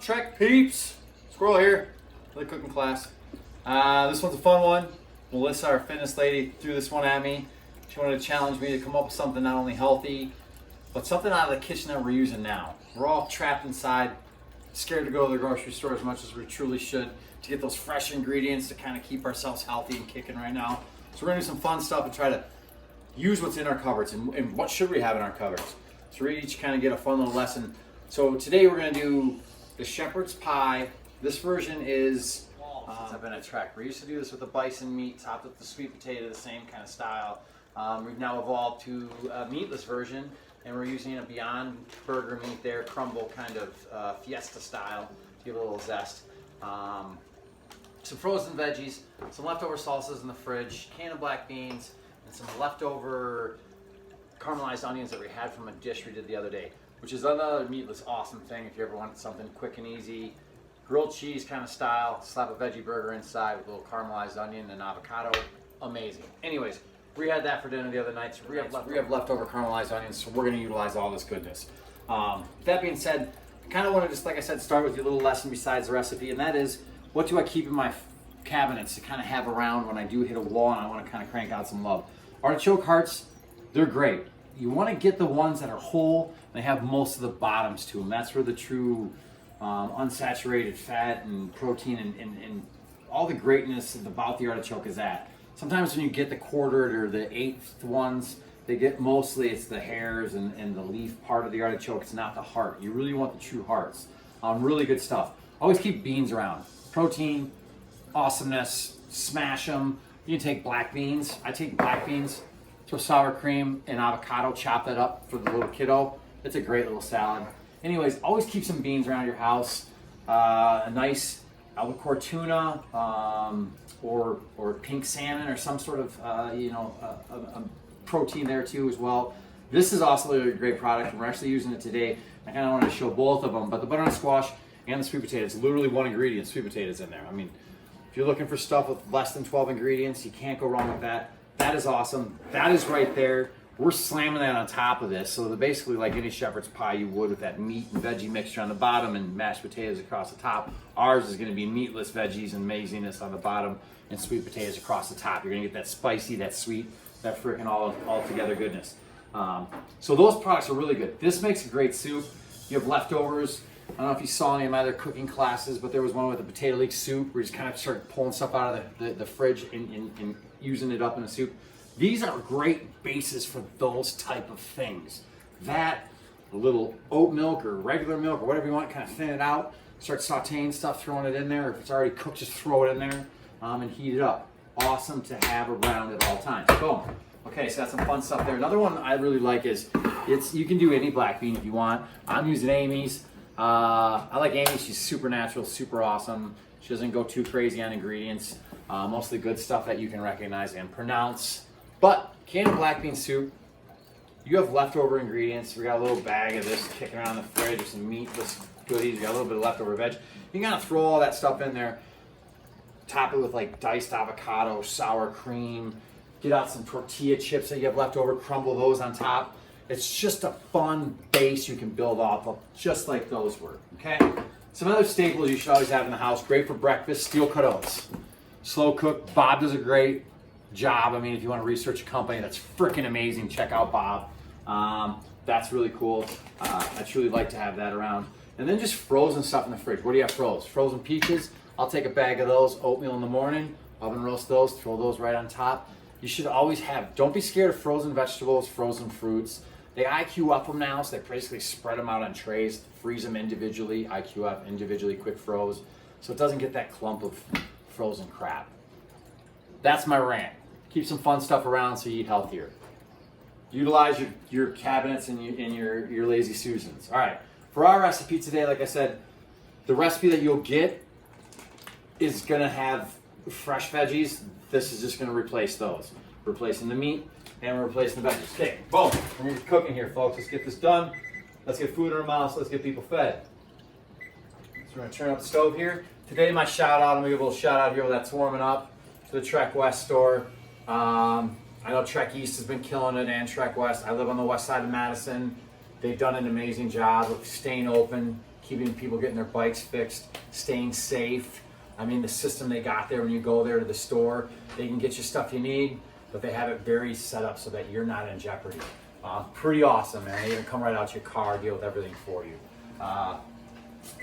up, Trek peeps? Squirrel here, for the cooking class. This one's a fun one. Melissa, our fitness lady, threw this one at me. She wanted to challenge me to come up with something not only healthy, but something out of the kitchen that we're using now. We're all trapped inside, scared to go to the grocery store as much as we truly should to get those fresh ingredients to kind of keep ourselves healthy and kicking right now. So we're gonna do some fun stuff and try to use what's in our cupboards and what should we have in our cupboards. So we each kind of get a fun little lesson. So today we're gonna do the shepherd's pie. This version is, since I've been at Trek, we used to do this with the bison meat topped with the sweet potato, the same kind of style. We've now evolved to a meatless version, and we're using a Beyond Burger meat there, crumble kind of fiesta style to give it a little zest. Some frozen veggies, some leftover salsas in the fridge, can of black beans, and some leftover caramelized onions that we had from a dish we did the other day, which is another meatless awesome thing if you ever want something quick and easy. Grilled cheese kind of style, slap a veggie burger inside with a little caramelized onion and avocado, amazing. Anyways, we had that for dinner the other night, so we have leftover caramelized onions, so we're gonna utilize all this goodness. That being said, I kind of want to just, like I said, start with your little lesson besides the recipe, and that is, what do I keep in my cabinets to kind of have around when I do hit a wall and I want to kind of crank out some love. Artichoke hearts, they're great. You want to get the ones that are whole, and they have most of the bottoms to them. That's where the true unsaturated fat and protein and all the greatness about the artichoke is at. Sometimes when you get the quartered or the eighth ones, they get mostly it's the hairs and the leaf part of the artichoke. It's not the heart. You really want the true hearts. Really good stuff. Always keep beans around. Protein, awesomeness, smash them. You can take black beans. I take black beans, throw sour cream and avocado, chop that up for the little kiddo. It's a great little salad. Anyways, always keep some beans around your house. A nice albacore tuna or pink salmon or some sort of a protein there too as well. This is also a great product. We're actually using it today. I kind of wanted to show both of them, but the butternut squash and the sweet potato, it's literally one ingredient, sweet potatoes in there. I mean, if you're looking for stuff with less than 12 ingredients, you can't go wrong with that. That is awesome. That is right there. We're slamming that on top of this. So basically like any shepherd's pie you would with that meat and veggie mixture on the bottom and mashed potatoes across the top. Ours is gonna be meatless veggies and amazingness on the bottom and sweet potatoes across the top. You're gonna get that spicy, that sweet, that freaking all together goodness. So those products are really good. This makes a great soup. You have leftovers. I don't know if you saw any of my other cooking classes, but there was one with a potato leek soup where you just kind of start pulling stuff out of the fridge and using it up in a soup. These are great bases for those type of things. That, a little oat milk or regular milk or whatever you want, kind of thin it out, start sauteing stuff, throwing it in there. If it's already cooked, just throw it in there and heat it up. Awesome to have around at all times. Boom. Okay, so that's some fun stuff there. Another one I really like is, you can do any black bean if you want. I'm using Amy's. I like Amy. She's super natural, super awesome. She doesn't go too crazy on ingredients. Mostly good stuff that you can recognize and pronounce. But canned black bean soup, you have leftover ingredients. We got a little bag of this kicking around the fridge with some meatless goodies. You got a little bit of leftover veg. You can kind of throw all that stuff in there. Top it with like diced avocado, sour cream. Get out some tortilla chips that you have left over. Crumble those on top. It's just a fun base you can build off of, just like those were, okay? Some other staples you should always have in the house. Great for breakfast, steel cut oats. Slow cook. Bob does a great job. I mean, if you want to research a company that's freaking amazing, check out Bob. That's really cool. I truly like to have that around. And then just frozen stuff in the fridge. What do you have froze? Frozen peaches. I'll take a bag of those. Oatmeal in the morning. Oven roast those. Throw those right on top. You should always have, don't be scared of frozen vegetables, frozen fruits. They IQ up them now, so they basically spread them out on trays, freeze them individually, IQ up individually, quick froze, so it doesn't get that clump of frozen crap. That's my rant. Keep some fun stuff around so you eat healthier. Utilize your cabinets and your lazy Susans. All right, for our recipe today, like I said, the recipe that you'll get is gonna have fresh veggies. This is just gonna replace those. Replacing the meat and we're replacing the veggies. Okay, boom, we're cooking here, folks. Let's get this done. Let's get food in our mouths. Let's get people fed. So we're gonna turn up the stove here. Today, my shout out, I'm gonna give a little shout out here while that's warming up to the Trek West store. I know Trek East has been killing it and Trek West. I live on the west side of Madison. They've done an amazing job of staying open, keeping people getting their bikes fixed, staying safe. I mean, the system they got there when you go there to the store, they can get you stuff you need, but they have it very set up so that you're not in jeopardy. Pretty awesome, man. They even come right out to your car, deal with everything for you.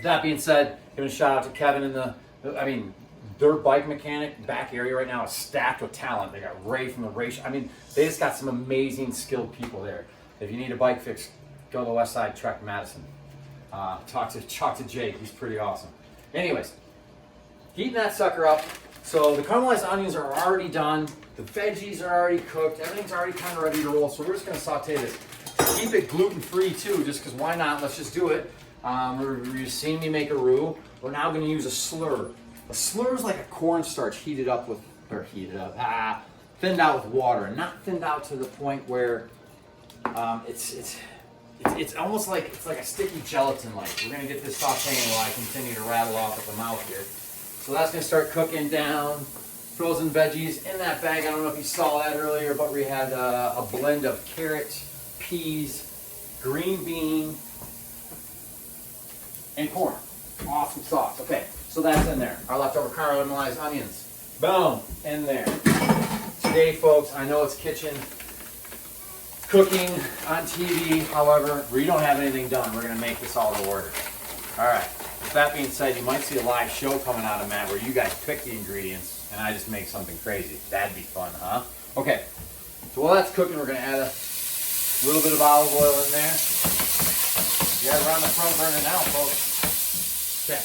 That being said, giving a shout out to Kevin and their bike mechanic back area right now is stacked with talent. They got Ray from the race. I mean, they just got some amazing skilled people there. If you need a bike fix, go to the West Side Trek Madison. Talk to Jake. He's pretty awesome. Anyways, heating that sucker up. So the caramelized onions are already done. The veggies are already cooked. Everything's already kind of ready to roll. So we're just going to saute this. Keep it gluten-free too, just because why not? Let's just do it. You've seen me make a roux. We're now going to use a slur. A slur is like a cornstarch thinned out with water, and not thinned out to the point where it's almost like it's like a sticky gelatin. Like we're gonna get this sauteing while I continue to rattle off at the mouth here. So that's gonna start cooking down. Frozen veggies in that bag. I don't know if you saw that earlier, but we had a blend of carrots, peas, green bean, and corn. Awesome sauce. Okay, so that's in there. Our leftover caramelized onions. Boom, in there. Today, folks, I know it's kitchen cooking on TV. However, we don't have anything done. We're gonna make this all to order. All right. With that being said, you might see a live show coming out of Matt where you guys pick the ingredients and I just make something crazy. That'd be fun, huh? Okay. So while that's cooking, we're gonna add a little bit of olive oil in there. You guys are on the front burner now, folks. Okay.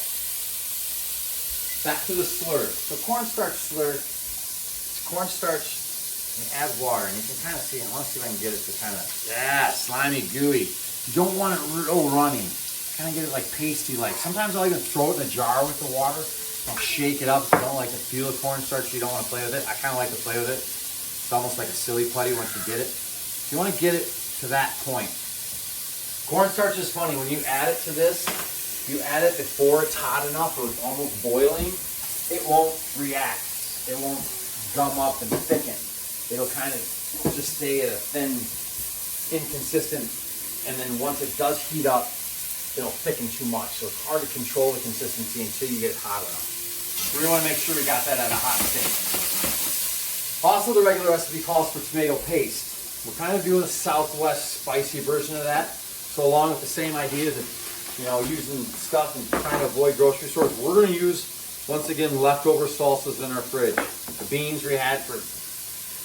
Back to the slur. So cornstarch slur. It's cornstarch. And add water, and you can kind of see, I want to see if I can get it to kind of, slimy, gooey. You don't want it real runny. Kind of get it like pasty-like. Sometimes I'll even throw it in a jar with the water. I'll shake it up. If you don't like to feel the cornstarch, you don't want to play with it. I kind of like to play with it. It's almost like a silly putty once you get it. You want to get it to that point. Cornstarch is funny. When you add it to this, you add it before it's hot enough or it's almost boiling, it won't react. It won't gum up and thicken. It'll kind of just stay at a thin, inconsistent, and then once it does heat up, it'll thicken too much. So it's hard to control the consistency until you get it hot enough. So we want to make sure we got that at a hot state. Also, the regular recipe calls for tomato paste. We're kind of doing a Southwest spicy version of that. So along with the same ideas of, using stuff and trying to avoid grocery stores, we're going to use, once again, leftover salsas in our fridge. The beans we had for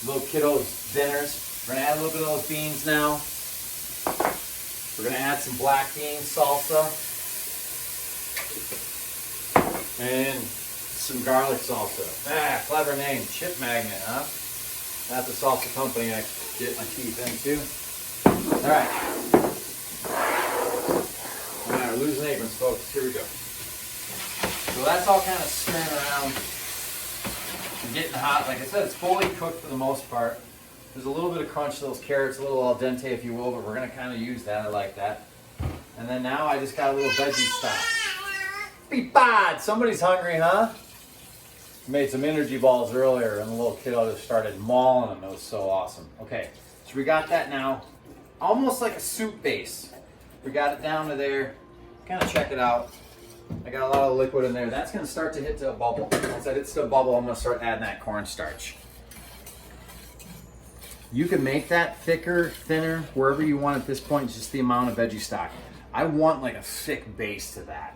little kiddos' dinners. We're gonna add a little bit of those beans now. We're gonna add some black bean salsa and some garlic salsa. Clever name, Chip Magnet, huh? That's a salsa company I get my teeth into. All right. We're losing aprons, folks. Here we go. So that's all kind of stirring around. Getting hot. Like I said, it's fully cooked for the most part. There's a little bit of crunch to those carrots, a little al dente if you will, but we're going to kind of use that. I like that. And then now I just got a little veggie stock. Be bad! Somebody's hungry, huh? Made some energy balls earlier and the little kiddo just started mauling them. It was so awesome. Okay, so we got that now. Almost like a soup base. We got it down to there. Kind of check it out. I got a lot of liquid in there. That's going to start to hit to a bubble. Once that hits to a bubble, I'm going to start adding that cornstarch. You can make that thicker, thinner, wherever you want at this point. It's just the amount of veggie stock. I want like a thick base to that.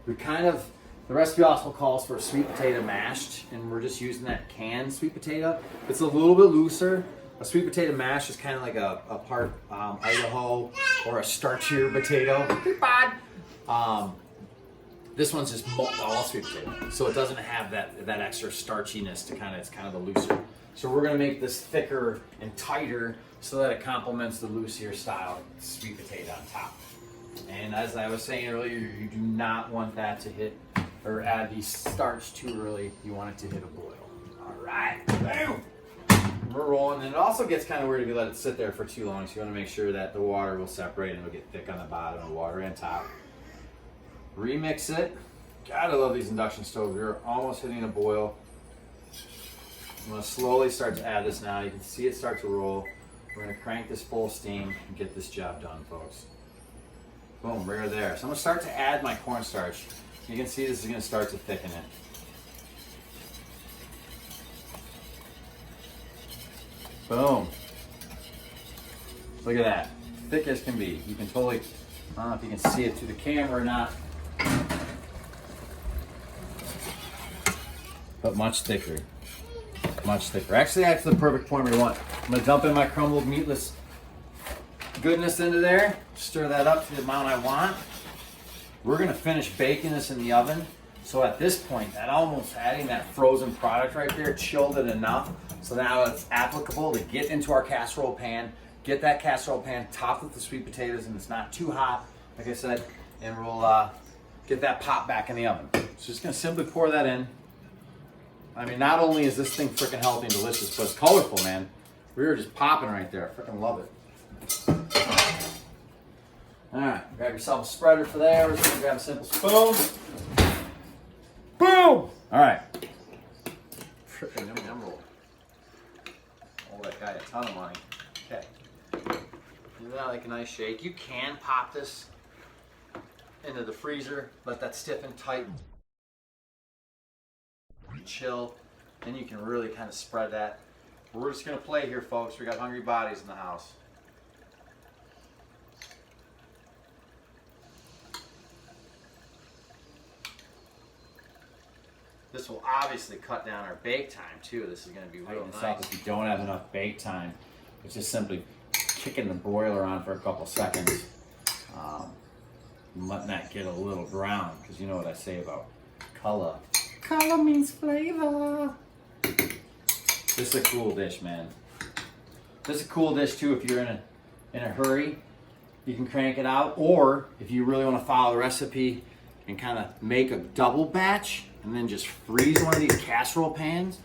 The recipe also calls for a sweet potato mashed, and we're just using that canned sweet potato. It's a little bit looser. A sweet potato mash is kind of like a part Idaho or a starchier potato. This one's just all sweet potato, so it doesn't have that extra starchiness to it's kind of the looser. So we're gonna make this thicker and tighter so that it complements the loosier style sweet potato on top. And as I was saying earlier, you do not want that to hit or add the starch too early. You want it to hit a boil. All right, boom. We're rolling, and it also gets kind of weird if you let it sit there for too long. So you want to make sure that the water will separate and it'll get thick on the bottom and water and top. Remix it. God, I love these induction stoves. We're almost hitting a boil. I'm going to slowly start to add this now. You can see it start to roll. We're going to crank this full steam and get this job done, folks. Boom, right there. So I'm gonna start to add my cornstarch. You can see this is gonna start to thicken it. Boom. Look at that. Thick as can be. You can totally, I don't know if you can see it through the camera or not, but much thicker. Much thicker. Actually, that's the perfect point we want. I'm gonna dump in my crumbled meatless goodness into there. Stir that up to the amount I want. We're gonna finish baking this in the oven. So at this point, that almost adding that frozen product right there chilled it enough. So now it's applicable to get into our casserole pan. Get that casserole pan topped with the sweet potatoes, and it's not too hot, like I said, and we'll get that pop back in the oven. So just gonna simply pour that in. I mean, not only is this thing freaking healthy and delicious, but it's colorful, man. We were just popping right there. I freaking love it. All right, grab yourself a spreader for there. We're just gonna grab a simple spoon. Boom! All right. Freaking yum yum roll. Owe that guy a ton of money. Okay. Give that like a nice shake. You can pop this into the freezer, let that stiffen, tighten, chill, then you can really kind of spread that. We're just gonna play here, folks. We got hungry bodies in the house. This will obviously cut down our bake time too. This is going to be real nice. If you don't have enough bake time, it's just simply kicking the broiler on for a couple seconds, letting that get a little brown, because you know what I say about color. Color means flavor. This is a cool dish, man. This is a cool dish too if you're in a hurry. You can crank it out, or if you really want to follow the recipe and kind of make a double batch and then just freeze one of these casserole pans,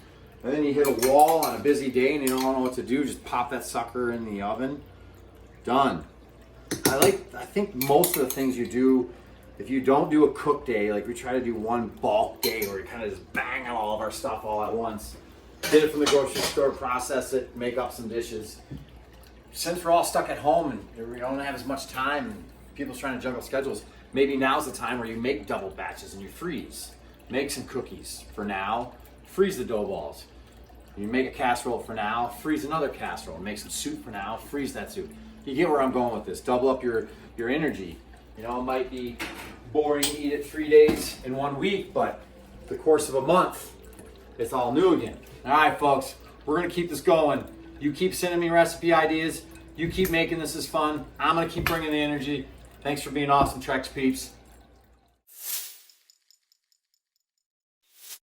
and then you hit a wall on a busy day and you don't know what to do, just pop that sucker in the oven. Done. I think most of the things you do, if you don't do a cook day, like we try to do one bulk day where we kind of just bang out all of our stuff all at once, get it from the grocery store, process it, make up some dishes. Since we're all stuck at home and we don't have as much time and people's trying to juggle schedules, maybe now's the time where you make double batches and you freeze. Make some cookies for now, freeze the dough balls. You make a casserole for now, freeze another casserole. Make some soup for now, freeze that soup. You get where I'm going with this. Double up your energy. You know, it might be boring to eat it 3 days in 1 week, but the course of a month, it's all new again. All right, folks, we're gonna keep this going. You keep sending me recipe ideas. You keep making this as fun. I'm gonna keep bringing the energy. Thanks for being awesome, Trex peeps.